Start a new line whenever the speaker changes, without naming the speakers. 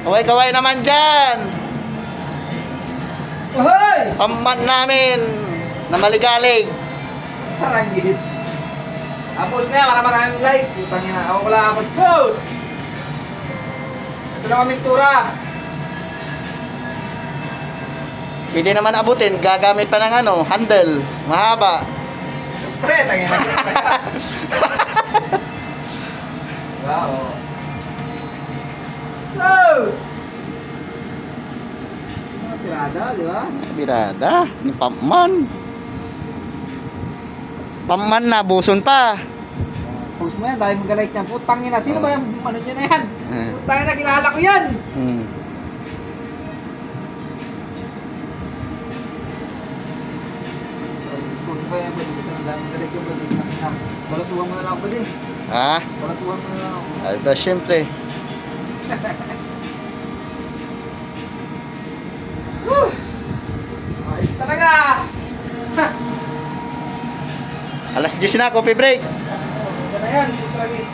Kaway-kaway naman dyan.
Hoy!
Pamman namin na maligalig.
Tarangis. Tapos na, maraming like. Putang ina, ako wala ako sauce. Ito naman mintura.
Pwede naman abutin, gagamit pa ng ano, handle, mahaba.
Siyempre, tangin na. Wow. Sauce! Mga pirada, di ba?
Birada, ni Pamman. Pamman na, buson pa.
Post mo yan, dahil mag-like niyan. Putang ina, sino ba yung ano dyan na yan? Putang ina, kilala ko yan! Post mo yan, pwede kita ang dami mag-like yung balik na. Balatuhan mo na lang ako din.
Ha?
Balatuhan mo na lang ako.
Ay ba, syempre.
Woo! Ayos talaga!
Alas 10 na, coffee break.
Ganda yan, Tragis.